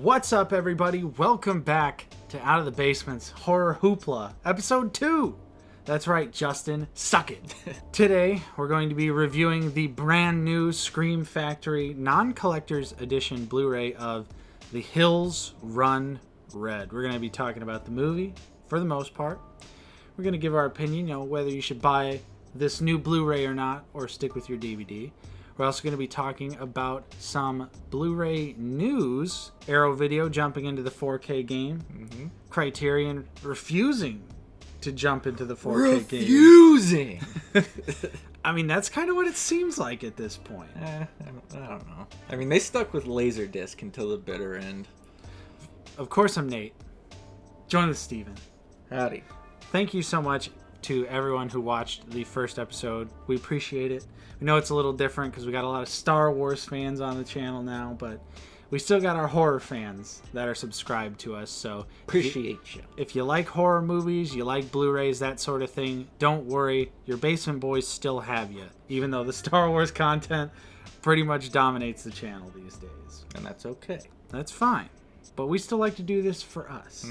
What's up, everybody? Welcome back to Out of the Basement's Horror Hoopla, Episode 2. That's right, Justin. Suck it. Today, we're going to be reviewing the brand new Scream Factory non-collector's edition Blu-ray of The Hills Run Red. We're going to be talking about the movie, for the most part. We're going to give our opinion, whether you should buy this new Blu-ray or not, or stick with your DVD. We're also going to be talking about some Blu-ray news. Arrow Video jumping into the 4K game. Criterion refusing to jump into the 4K game. Refusing! I mean, that's kind of what it seems like at this point. I don't know. I mean, they stuck with Laserdisc until the bitter end. Of course, I'm Nate. Join with Steven. Howdy. Thank you so much to everyone who watched the first episode. We appreciate it. We know it's a little different because we got a lot of Star Wars fans on the channel now, but we still got our horror fans that are subscribed to us. So appreciate you. If you like horror movies, you like Blu-rays, that sort of thing, don't worry. Your basement boys still have you, even though the Star Wars content pretty much dominates the channel these days. And that's okay. That's fine. But we still like to do this for us.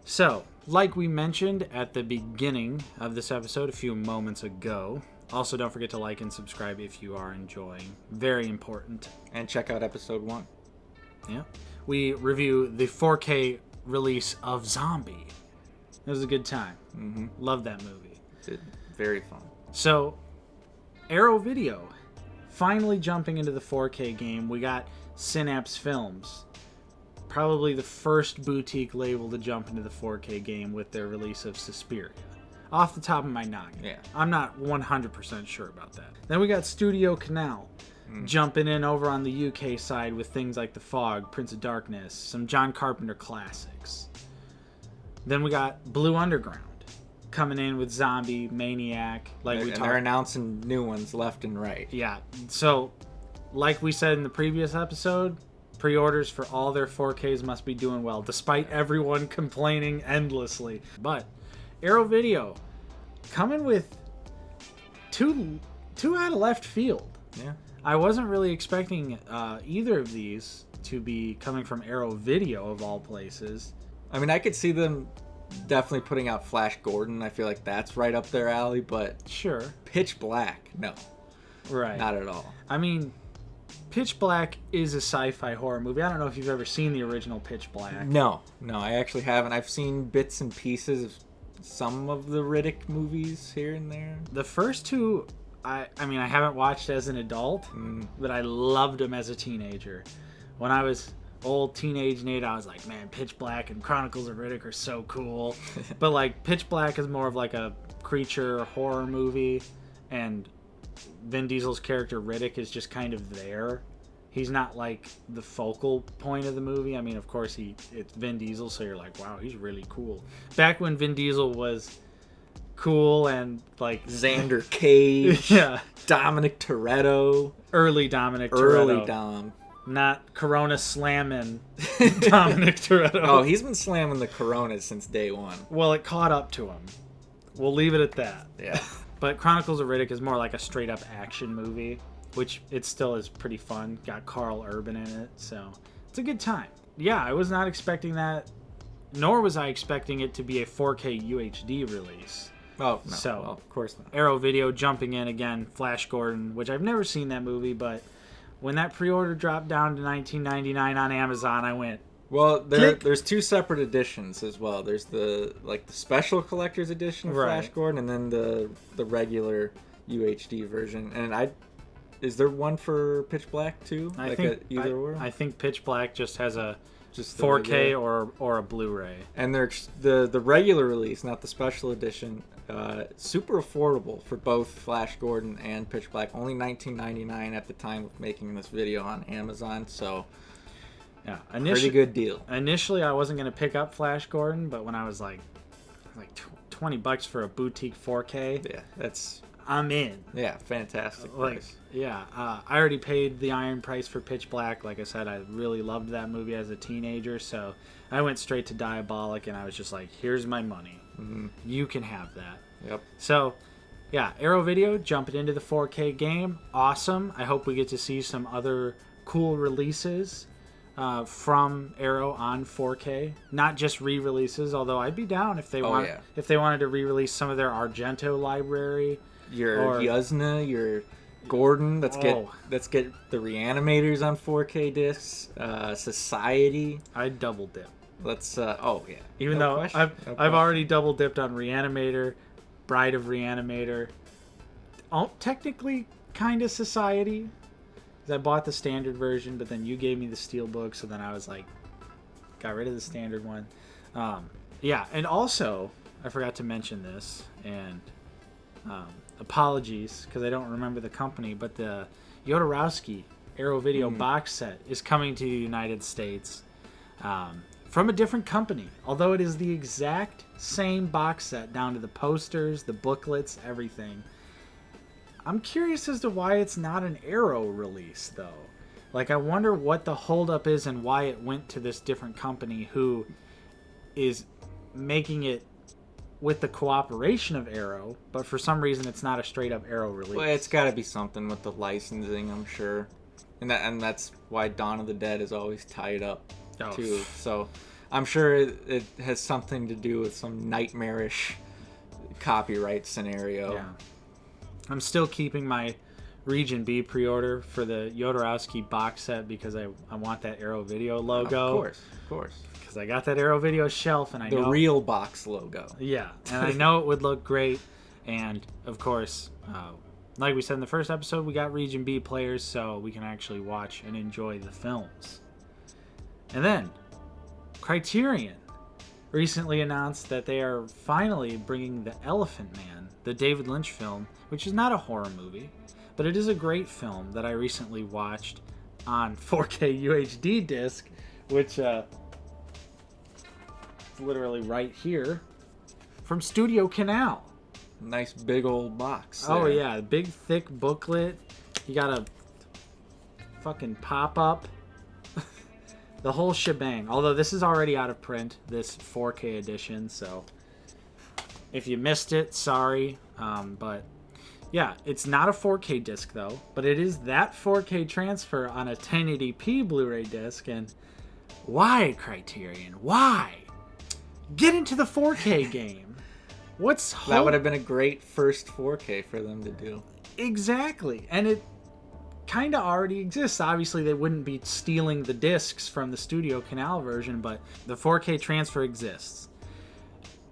So, like we mentioned at the beginning of this episode a few moments ago, also don't forget to like and subscribe if you are enjoying. Very important. And check out episode 1. Yeah. We review the 4K release of Zombie. It was a good time. Love that movie. Very fun. So, Arrow Video finally jumping into the 4K game. We got Synapse Films. Probably the first boutique label to jump into the 4K game with their release of Suspiria. Off the top of my noggin. Yeah. I'm not 100% sure about that. Then we got Studio Canal jumping in over on the UK side with things like The Fog, Prince of Darkness, some John Carpenter classics. Then we got Blue Underground coming in with Zombie, Maniac. They're announcing new ones left and right. Yeah. So, like we said in the previous episode, pre-orders for all their 4Ks must be doing well, despite everyone complaining endlessly. But Arrow Video coming with two out of left field. Yeah. I wasn't really expecting either of these to be coming from Arrow Video, of all places. I mean, I could see them definitely putting out Flash Gordon. I feel like that's right up their alley, but Sure. Pitch Black, no. Right. Not at all. I mean, Pitch Black is a sci-fi horror movie. I don't know if you've ever seen the original Pitch Black. No, I actually haven't. I've seen bits and pieces of some of the Riddick movies here and there. The first two, I mean, I haven't watched as an adult, but I loved them as a teenager. When I was old teenage Nate, I was like, man, Pitch Black and Chronicles of Riddick are so cool. But like, Pitch Black is more of like a creature horror movie, and Vin Diesel's character Riddick is just kind of there. He's not like the focal point of the movie. I mean, of course, it's Vin Diesel, so you're like, wow, he's really cool. Back when Vin Diesel was cool and like Xander Cage, yeah, Dominic Toretto, early Dominic Toretto, early Dom, not Corona slamming Dominic Toretto. Oh, he's been slamming the Coronas since day one. Well, it caught up to him. We'll leave it at that. Yeah. But Chronicles of Riddick is more like a straight-up action movie, which it still is pretty fun. Got Carl Urban in it, so it's a good time. Yeah, I was not expecting that, nor was I expecting it to be a 4K UHD release. Oh, no. So, well, of course not. Arrow Video jumping in again, Flash Gordon, which I've never seen that movie, but when that pre-order dropped down to $19.99 on Amazon, I went, well, there's two separate editions as well. There's the special collector's edition of Flash Gordon, and then the regular UHD version. And is there one for Pitch Black too? I think Pitch Black just has a 4K or a Blu-ray. And the regular release, not the special edition, super affordable for both Flash Gordon and Pitch Black. Only $19.99 at the time of making this video on Amazon. So. Yeah, pretty good deal. Initially, I wasn't going to pick up Flash Gordon, but when I was like $20 for a boutique 4K, yeah, I'm in. Yeah, fantastic price. Yeah, I already paid the iron price for Pitch Black. Like I said, I really loved that movie as a teenager, so I went straight to Diabolic, and I was just like, here's my money. You can have that. Yep. So, yeah, Arrow Video jumping into the 4K game. Awesome. I hope we get to see some other cool releases. from Arrow on 4K, not just re-releases. Although I'd be down if they if they wanted to re-release some of their Argento library. Your Yuzna, your Gordon. Let's get the Reanimators on 4K discs. Society. I'd double dip. Let's Even though I've already double dipped on Reanimator, Bride of Reanimator. Technically, kind of Society. Because I bought the standard version, but then you gave me the steelbook, so then I was like, got rid of the standard one. And also, I forgot to mention this, and apologies, because I don't remember the company, but the Jodorowsky Arrow Video box set is coming to the United States from a different company, although it is the exact same box set, down to the posters, the booklets, everything. I'm curious as to why it's not an Arrow release, though. Like, I wonder what the holdup is and why it went to this different company who is making it with the cooperation of Arrow, but for some reason it's not a straight-up Arrow release. Well, it's got to be something with the licensing, I'm sure. And that's why Dawn of the Dead is always tied up, too. So I'm sure it has something to do with some nightmarish copyright scenario. Yeah. I'm still keeping my Region B pre-order for the Jodorowsky box set because I want that Arrow Video logo. Of course. Because I got that Arrow Video shelf, and I know... The real box logo. Yeah, and I know it would look great. And, of course, like we said in the first episode, we got Region B players, so we can actually watch and enjoy the films. And then, Criterion recently announced that they are finally bringing The Elephant Man, the David Lynch film, which is not a horror movie, but it is a great film that I recently watched on 4K UHD disc, which is literally right here, from Studio Canal. Nice big old box there. Oh yeah, big thick booklet. You got a fucking pop-up. The whole shebang. Although this is already out of print, this 4K edition, so if you missed it, sorry. But yeah, it's not a 4K disc though, but it is that 4K transfer on a 1080p Blu-ray disc. And why, Criterion? Why? Get into the 4K game. That would have been a great first 4K for them to do. Exactly. And it kind of already exists. Obviously, they wouldn't be stealing the discs from the Studio Canal version, but the 4K transfer exists.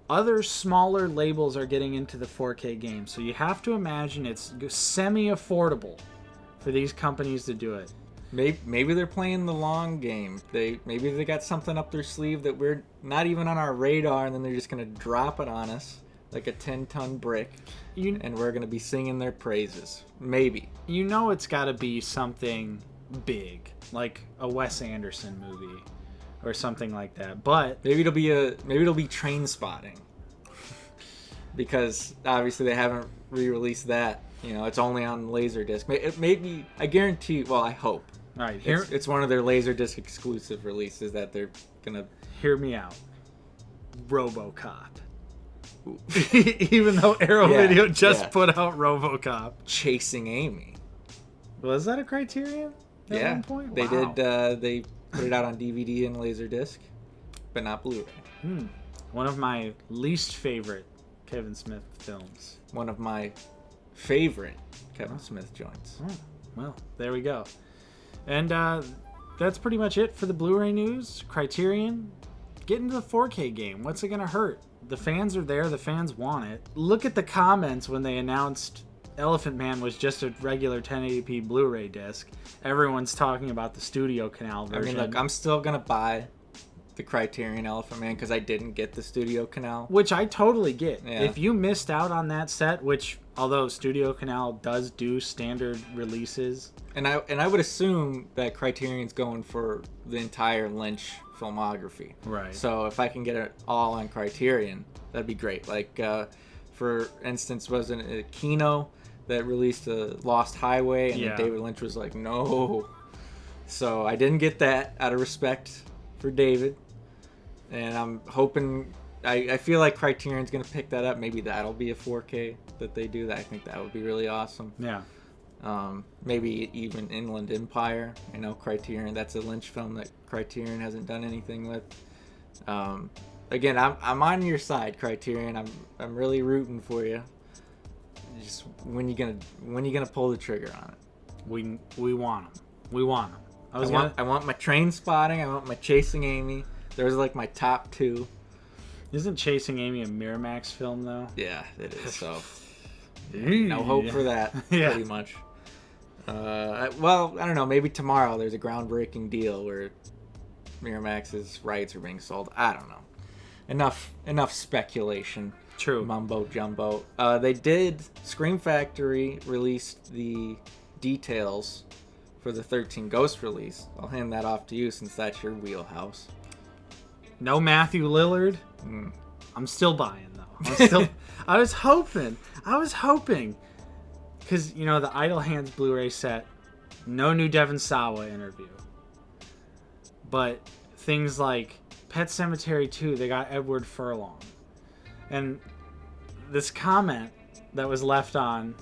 Other smaller labels are getting into the 4K game, so you have to imagine it's semi-affordable for these companies to do it. Maybe they're playing the long game. Maybe they got something up their sleeve that we're not even on our radar, and then they're just going to drop it on us like a 10-ton brick, and we're going to be singing their praises. Maybe. You know it's got to be something big, like a Wes Anderson movie or something like that. But maybe it'll be Train Spotting, because obviously they haven't re-released that. You know, it's only on Laserdisc. Maybe, I guarantee. Well, I hope. All right, it's one of their Laserdisc exclusive releases that they're gonna. Hear me out. RoboCop. Even though Arrow Video just put out RoboCop. Chasing Amy. Was that a Criterion at one point? They did. They put it out on DVD and Laserdisc, but not Blu-ray. One of my least favorite Kevin Smith films. One of my favorite Kevin Smith joints. Oh, well, there we go. And that's pretty much it for the Blu-ray news. Criterion, get into the 4K game. What's it going to hurt? The fans are there. The fans want it. Look at the comments when they announced Elephant Man was just a regular 1080p Blu-ray disc. Everyone's talking about the Studio Canal version. I mean, look, I'm still going to buy the Criterion Elephant Man because I didn't get the Studio Canal. Which I totally get. Yeah. If you missed out on that set, which, although Studio Canal does do standard releases... And I would assume that Criterion's going for the entire Lynch filmography. Right. So if I can get it all on Criterion, that'd be great. Like, for instance, wasn't it Kino that released a Lost Highway, and then David Lynch was like, no. So I didn't get that out of respect for David. And I'm hoping... I feel like Criterion's going to pick that up. Maybe that'll be a 4K that they do. I think that would be really awesome. Yeah. Maybe even Inland Empire. I know Criterion. That's a Lynch film that Criterion hasn't done anything with. Again, I'm on your side, Criterion. I'm really rooting for you. Just when you gonna pull the trigger on it? We want them. We want them. I want my Train Spotting. I want my Chasing Amy. Those are like my top two. Isn't Chasing Amy a Miramax film though? Yeah, it is. So no hope for that. Yeah. Pretty much. Well, I don't know. Maybe tomorrow there's a groundbreaking deal where Miramax's rights are being sold. I don't know. Enough speculation. True. Mumbo jumbo. Scream Factory released the details for the 13 Ghost release. I'll hand that off to you since that's your wheelhouse. No Matthew Lillard. I'm still buying though. I was hoping, because the Idle Hands Blu-ray set, no new Devon Sawa interview, but things like Pet Sematary 2, they got Edward Furlong, and this comment that was left on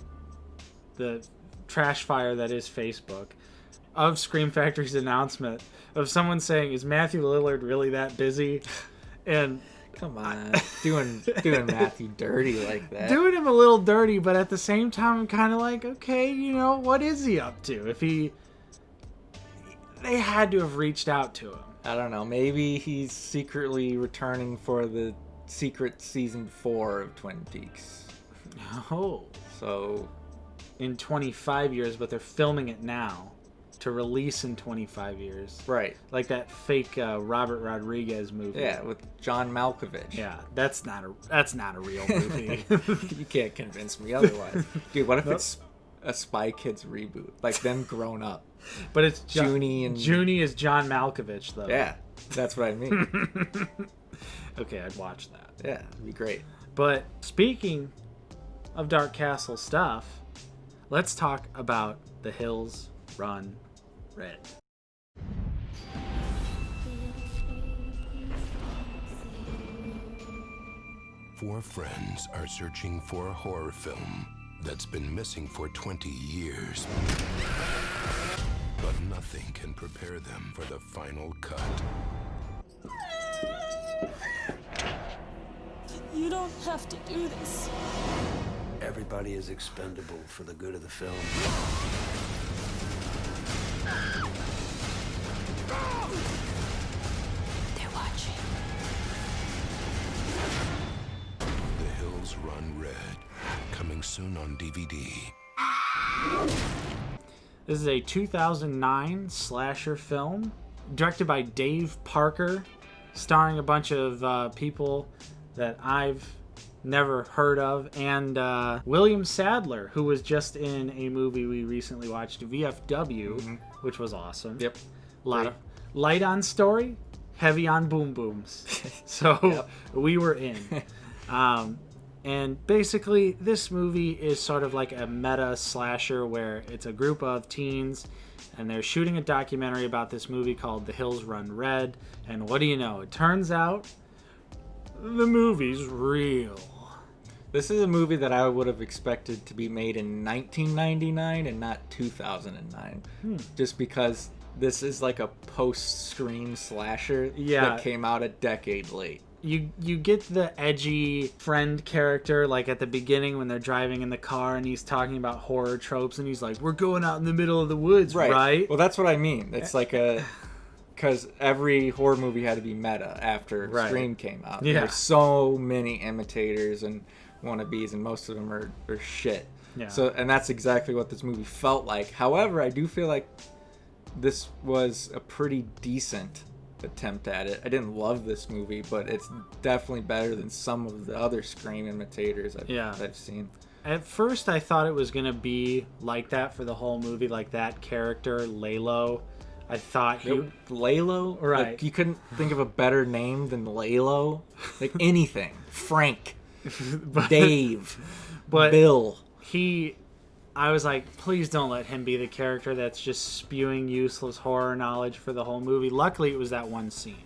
the trash fire that is Facebook of Scream Factory's announcement of someone saying, "Is Matthew Lillard really that busy?" And come on, doing Matthew dirty like that. Doing him a little dirty, but at the same time, I'm kind of like, okay, what is he up to? They had to have reached out to him. I don't know. Maybe he's secretly returning for the secret season 4 of Twin Peaks. Oh. So in 25 years, but they're filming it now to release in 25 years. Right. Like that fake Robert Rodriguez movie. Yeah, with John Malkovich. Yeah, that's not a real movie. You can't convince me otherwise. Dude, what if it's a Spy Kids reboot? Like them grown up. But it's Junie is John Malkovich though. Yeah, that's what I mean. Okay, I'd watch that. Yeah, it'd be great. But speaking of Dark Castle stuff, let's talk about The Hills Run Red. Four friends are searching for a horror film that's been missing for 20 years. But nothing can prepare them for the final cut. You don't have to do this. Everybody is expendable for the good of the film. They're watching. The Hills Run Red, coming soon on DVD. This is a 2009 slasher film directed by Dave Parker, starring a bunch of people that I've never heard of, and William Sadler, who was just in a movie we recently watched, VFW, which was awesome. Yep. Light on story, heavy on boom booms. So we were in. And basically, this movie is sort of like a meta slasher where it's a group of teens and they're shooting a documentary about this movie called The Hills Run Red. And what do you know? It turns out the movie's real. This is a movie that I would have expected to be made in 1999 and not 2009. Just because this is like a post-Scream slasher that came out a decade late. You get the edgy friend character, like at the beginning when they're driving in the car and he's talking about horror tropes and he's like, we're going out in the middle of the woods, right? Well, that's what I mean. It's like because every horror movie had to be meta after Scream came out. Yeah. There's so many imitators and wannabes, and most of them are shit. Yeah. So, and that's exactly what this movie felt like. However, I do feel like this was a pretty decent attempt at it. I didn't love this movie, but it's definitely better than some of the other Scream imitators I've seen. At first, I thought it was going to be like that for the whole movie, like that character, Lalo. I thought Lalo? Right. Like, you couldn't think of a better name than Lalo? Like anything. Frank. Dave. But Bill. I was like, please don't let him be the character that's just spewing useless horror knowledge for the whole movie. Luckily, it was that one scene.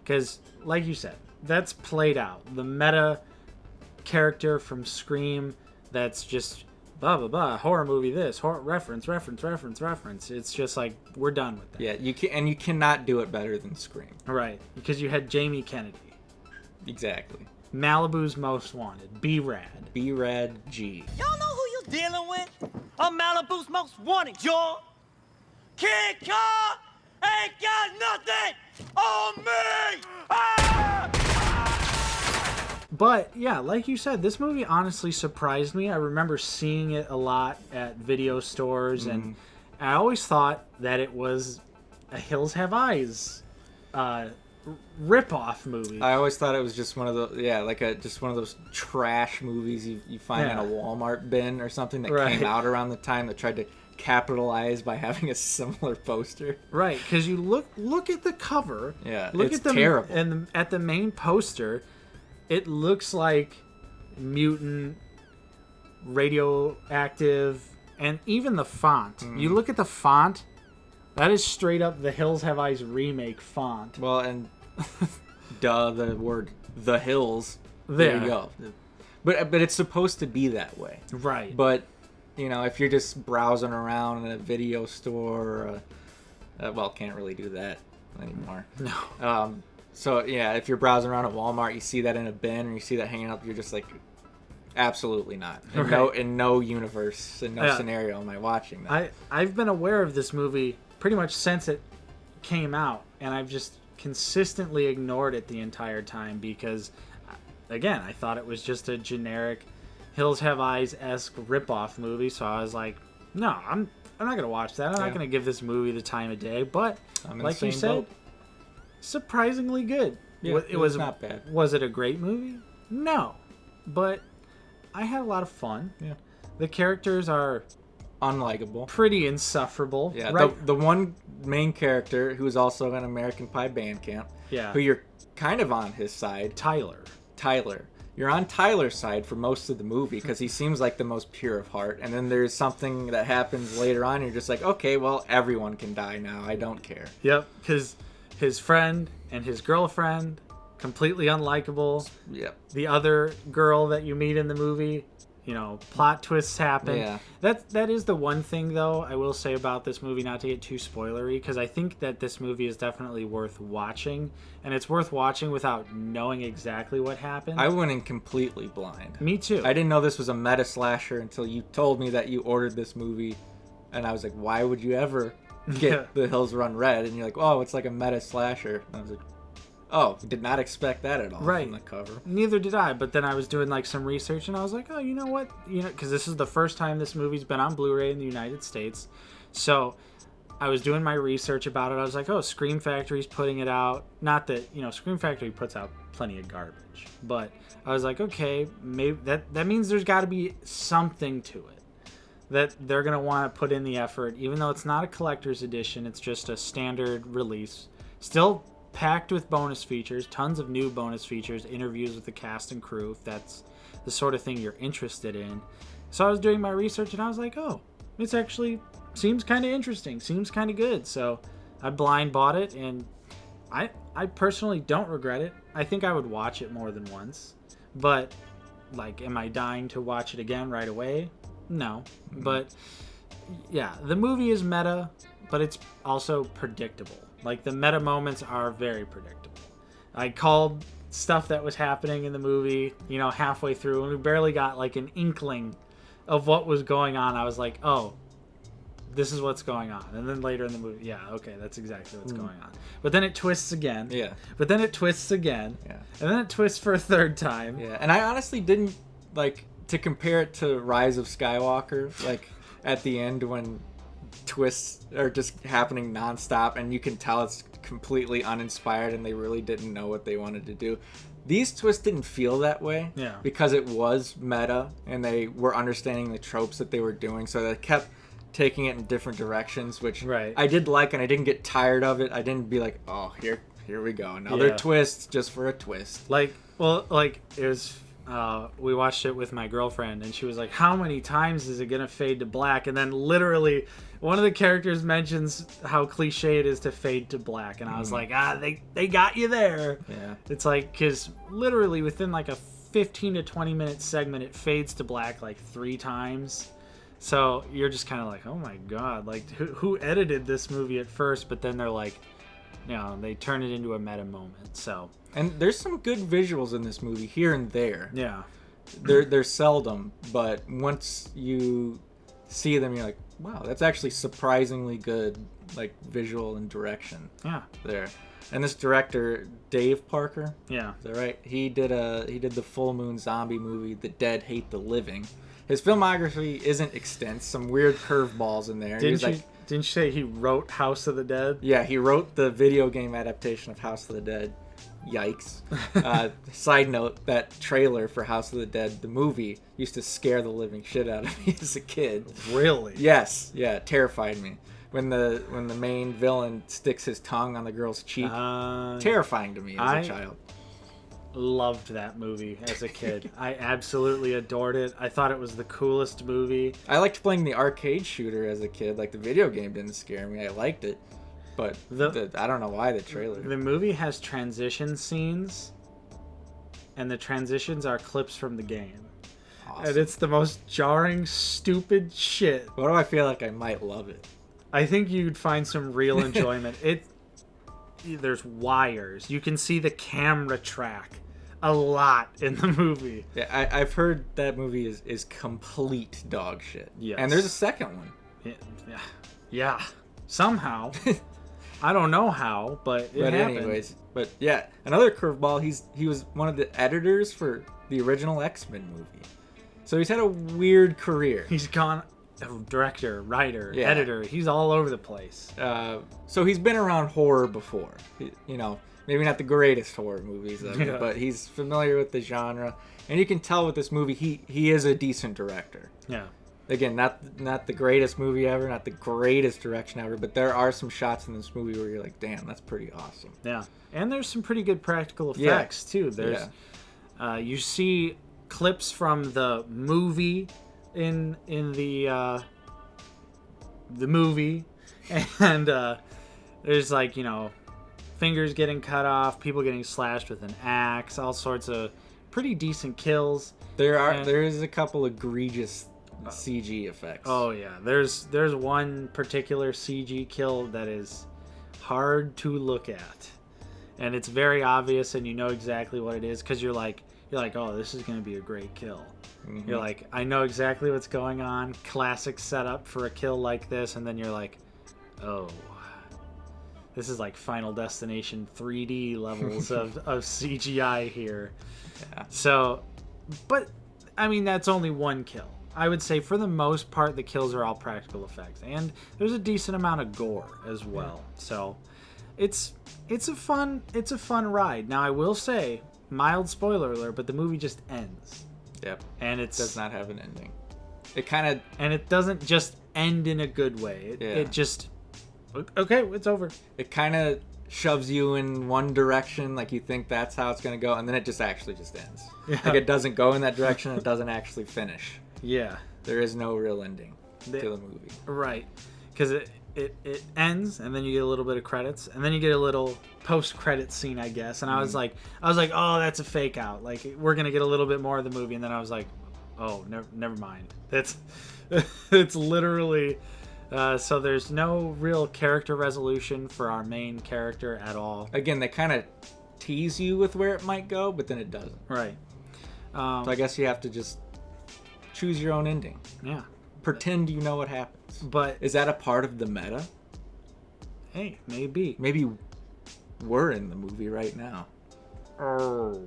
Because, like you said, that's played out. The meta character from Scream that's just blah blah blah, horror movie this, horror reference. It's just like, we're done with that. Yeah, you cannot do it better than Scream. Right, because you had Jamie Kennedy. Exactly. Malibu's Most Wanted. B-Rad. B-Rad G. Y'all know who you dealing with? I'm Malibu's Most Wanted, y'all. Kid Car ain't got nothing on me! Ah! But, yeah, like you said, this movie honestly surprised me. I remember seeing it a lot at video stores, and I always thought that it was a Hills Have Eyes rip-off movie. I always thought it was just one of those, just one of those trash movies you find in a Walmart bin or something that came out around the time that tried to capitalize by having a similar poster. Right, because you look at the cover. Yeah, look it's at the, terrible. And at the main poster, it looks like mutant, radioactive, and even the font. You look at the font, that is straight up the Hills Have Eyes remake font. Well, and the word The Hills. There you go. But it's supposed to be that way. Right. But, if you're just browsing around in a video store, can't really do that anymore. No. So, yeah, if you're browsing around at Walmart, you see that in a bin, or you see that hanging up, you're just like, absolutely not. In no universe, in no scenario am I watching that. I've been aware of this movie pretty much since it came out, and I've just consistently ignored it the entire time because, again, I thought it was just a generic Hills Have Eyes-esque ripoff movie, so I was like, no, I'm not going to watch that. I'm not going to give this movie the time of day, but like you said, surprisingly good. Yeah, it was not bad. Was it a great movie? No, but I had a lot of fun. Yeah. The characters are unlikable, pretty insufferable. Yeah, right? the one main character who's also in American Pie Bandcamp, who you're kind of on his side, Tyler. You're on Tyler's side for most of the movie because he seems like the most pure of heart, and then there's something that happens later on. And you're just like, okay, well, everyone can die now. I don't care. Yep, because his friend and his girlfriend, completely unlikable. Yep. The other girl that you meet in the movie, plot twists happen. Yeah. That is the one thing, though, I will say about this movie, not to get too spoilery, because I think that this movie is definitely worth watching, and it's worth watching without knowing exactly what happened. I went in completely blind. Me too. I didn't know this was a meta slasher until you told me that you ordered this movie, and I was like, why would you ever get The Hills Run Red? And you're like, oh, it's like a meta slasher. And I was like, oh, did not expect that at all from the cover. Neither did I, but then I was doing some research and I was like, oh, you know what? Because this is the first time this movie's been on Blu-ray in the United States. So I was doing my research about it. I was like, oh, Scream Factory's putting it out. Not that, Scream Factory puts out plenty of garbage. But I was like, okay, maybe that means there's got to be something to it. That they're going to want to put in the effort, even though it's not a collector's edition. It's just a standard release. Still packed with bonus features, tons of new bonus features, interviews with the cast and crew, if that's the sort of thing you're interested in. So I was doing my research and I was like, oh, this actually seems kind of interesting, seems kind of good. So I blind bought it, and I personally don't regret it. I think I would watch it more than once. But, am I dying to watch it again right away? No. But, yeah, the movie is meta, but it's also predictable. The meta moments are very predictable. I called stuff that was happening in the movie, halfway through, and we barely got an inkling of what was going on. I was like, oh, this is what's going on. And then later in the movie, yeah, okay, that's exactly what's going on. But then it twists again. Yeah. But then it twists again. Yeah. And then it twists for a third time. Yeah. And I honestly didn't, to compare it to Rise of Skywalker, at the end when twists are just happening nonstop and you can tell it's completely uninspired and they really didn't know what they wanted to do. These twists didn't feel that way because it was meta and they were understanding the tropes that they were doing, so they kept taking it in different directions, which I did like, and I didn't get tired of it. I didn't be like, oh, here we go, another twist just for a twist. It was we watched it with my girlfriend and she was like, how many times is it gonna fade to black? And then literally one of the characters mentions how cliche it is to fade to black, and I was like, they got you there. Yeah, it's because literally within a 15 to 20 minute segment it fades to black 3 times, So you're just kind of like, oh my god, like who edited this movie at first? But then they're like, they turn it into a meta moment. So And there's some good visuals in this movie here and there. yeah, They're seldom, but once you see them, you're like, wow, that's actually surprisingly good, like visual and direction. yeah, There. And this director, Dave Parker, yeah. is that right? He did the Full Moon zombie movie, The Dead Hate the Living. His filmography isn't extensive. Some weird curveballs in there. Didn't you say he wrote House of the Dead? Yeah, he wrote the video game adaptation of House of the Dead. Yikes. Side note, that trailer for House of the Dead, the movie, used to scare the living shit out of me as a kid. Really? Yes, yeah, it terrified me. When the main villain sticks his tongue on the girl's cheek. Terrifying to me as a child. Loved that movie as a kid. I absolutely adored it. I thought it was the coolest movie. I liked playing the arcade shooter as a kid. Like, the video game didn't scare me. I liked it. But I don't know why the trailer. The movie has transition scenes, and the transitions are clips from the game. Awesome. And it's the most jarring, stupid shit. Why do I feel like I might love it? I think you'd find some real enjoyment. There's wires. You can see the camera track a lot in the movie. Yeah, I've heard that movie is complete dog shit. Yes. And there's a second one. Yeah. Somehow. I don't know how, but it happened. Anyways, but yeah, another curveball. He was one of the editors for the original X-Men movie, so he's had a weird career. He's gone director, writer, editor. He's all over the place. So he's been around horror before. Maybe not the greatest horror movies ever, but he's familiar with the genre, and you can tell with this movie he is a decent director. Yeah. Again, not the greatest movie ever, not the greatest direction ever, but there are some shots in this movie where you're like, damn, that's pretty awesome. Yeah. And there's some pretty good practical effects too. There's you see clips from the movie in the movie, and there's like, fingers getting cut off, people getting slashed with an axe, all sorts of pretty decent kills. There is a couple egregious CG effects. Oh yeah, there's one particular CG kill that is hard to look at, and it's very obvious, and you know exactly what it is because you're like, oh, this is gonna be a great kill. Mm-hmm. You're like, I know exactly what's going on. Classic setup for a kill like this, and then you're like, oh, this is like Final Destination 3D levels of CGI here. Yeah. So, but I mean, that's only one kill. I would say for the most part the kills are all practical effects, and there's a decent amount of gore as well. So it's a fun ride. Now I will say, mild spoiler alert, but the movie just ends. Yep. And it does not have an ending. It doesn't just end in a good way. It just, okay, it's over. It kind of shoves you in one direction, like you think that's how it's going to go, and then it just ends. Yeah. Like it doesn't go in that direction, it doesn't actually finish. Yeah. There is no real ending to the movie. Right. Because it ends, and then you get a little bit of credits, and then you get a little post-credit scene, I guess. And I was like, oh, that's a fake out. Like, we're going to get a little bit more of the movie. And then I was like, oh, never mind. It's literally... so there's no real character resolution for our main character at all. Again, they kind of tease you with where it might go, but then it doesn't. Right. So I guess you have to just choose your own ending. Yeah. Pretend you know what happens. But is that a part of the meta? Hey, maybe. Maybe we're in the movie right now. Oh.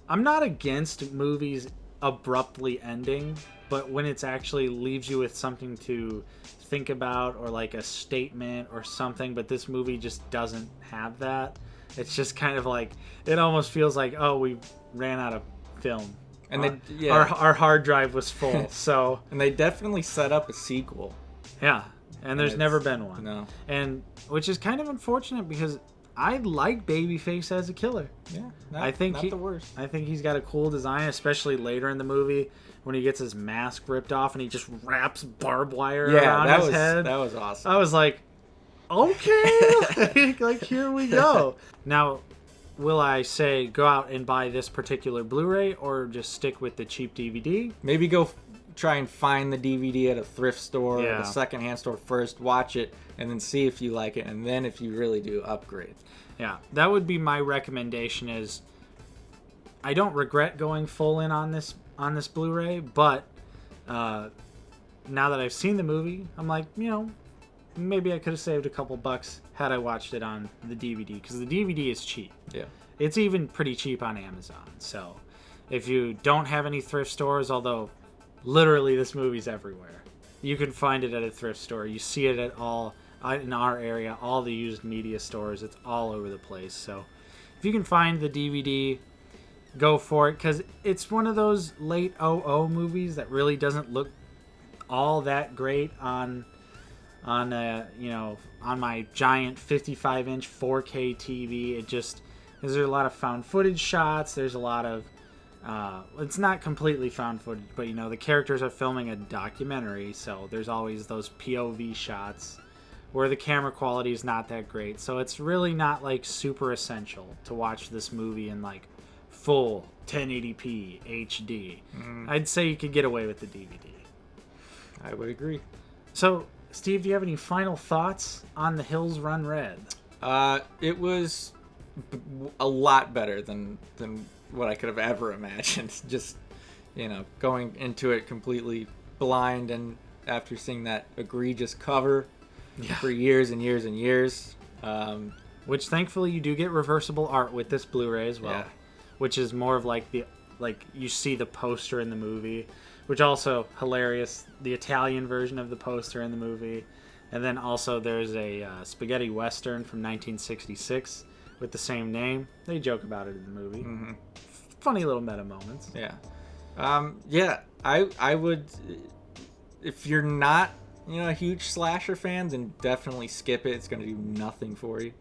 I'm not against movies abruptly ending, but when it's actually leaves you with something to think about, or like a statement or something, but this movie just doesn't have that. It's just kind of like, it almost feels like, oh, we ran out of film. And our hard drive was full. So and they definitely set up a sequel. Yeah. And there's never been one. No. And which is kind of unfortunate because I like Babyface as a killer. Yeah. I think not the worst. I think he's got a cool design, especially later in the movie when he gets his mask ripped off and he just wraps barbed wire around his head. That was awesome. I was like, okay, like here we go. Now, will I say go out and buy this particular Blu-ray or just stick with the cheap DVD? Maybe go try and find the DVD at a thrift store or Yeah. a secondhand store first, watch it, and then see if you like it, and then if you really do, upgrade. Yeah, that would be my recommendation. Is I don't regret going full in on this Blu-ray, but now that I've seen the movie, I'm like, maybe I could have saved a couple bucks had I watched it on the DVD, because the DVD is cheap. Yeah. It's even pretty cheap on Amazon. So if you don't have any thrift stores, although literally this movie's everywhere, you can find it at a thrift store. You see it at all in our area, all the used media stores. It's all over the place. So if you can find the DVD, go for it, because it's one of those late 00 movies that really doesn't look all that great on my giant 55-inch 4K TV. It just, there's a lot of found footage shots. There's a lot of it's not completely found footage, but the characters are filming a documentary, so there's always those POV shots where the camera quality is not that great. So it's really not like super essential to watch this movie in like full 1080p HD. I'd say you could get away with the DVD. I would agree. So, Steve, do you have any final thoughts on The Hills Run Red? It was a lot better than what I could have ever imagined. Just, going into it completely blind, and after seeing that egregious cover for years and years and years. Which thankfully you do get reversible art with this Blu-ray as well. Yeah. Which is more of like you see the poster in the movie, which also hilarious. The Italian version of the poster in the movie. And then also there's a spaghetti western from 1966 with the same name. They joke about it in the movie. Mm-hmm. Funny little meta moments. Yeah. I would, if you're not, a huge slasher fan, then definitely skip it. It's going to do nothing for you.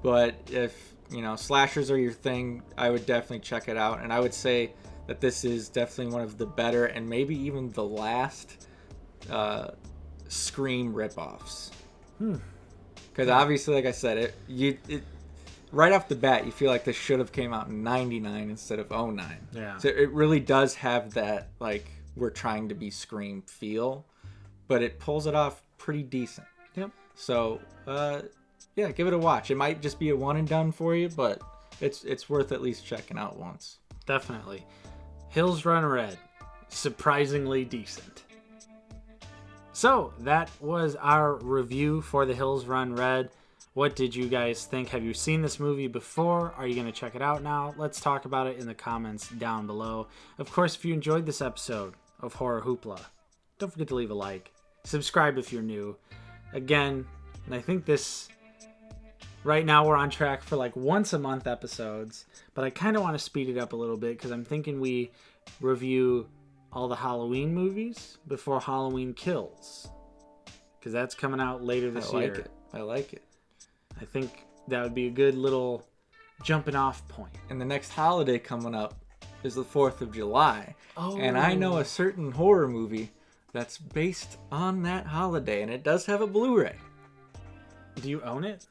But if, slashers are your thing, I would definitely check it out. And I would say that this is definitely one of the better, and maybe even the last Scream ripoffs. Because obviously, like I said, it right off the bat, you feel like this should have came out in 99 instead of 09. Yeah. So it really does have that, like, we're trying to be Scream feel, but it pulls it off pretty decent. Yep. So, give it a watch. It might just be a one and done for you, but it's worth at least checking out once. Definitely. Hills Run Red. Surprisingly decent. So, that was our review for The Hills Run Red. What did you guys think? Have you seen this movie before? Are you going to check it out now? Let's talk about it in the comments down below. Of course, if you enjoyed this episode of Horror Hoopla, don't forget to leave a like. Subscribe if you're new. Again, and I think right now we're on track for like once a month episodes, but I kind of want to speed it up a little bit because I'm thinking we review all the Halloween movies before Halloween Kills, because that's coming out later this year. I like it. I think that would be a good little jumping off point. And the next holiday coming up is the 4th of July. Oh. And I know a certain horror movie that's based on that holiday, and it does have a Blu-ray. Do you own it?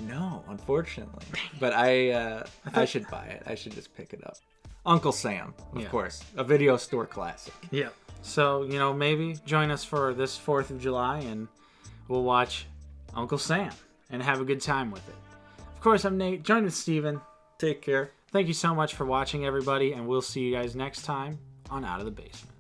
No, unfortunately. But I should buy it. I should just pick it up. Uncle Sam, of course. A video store classic. Yeah. So, maybe join us for this 4th of July and we'll watch Uncle Sam and have a good time with it. Of course, I'm Nate. Join with Steven. Take care. Thank you so much for watching, everybody, and we'll see you guys next time on Out of the Basement.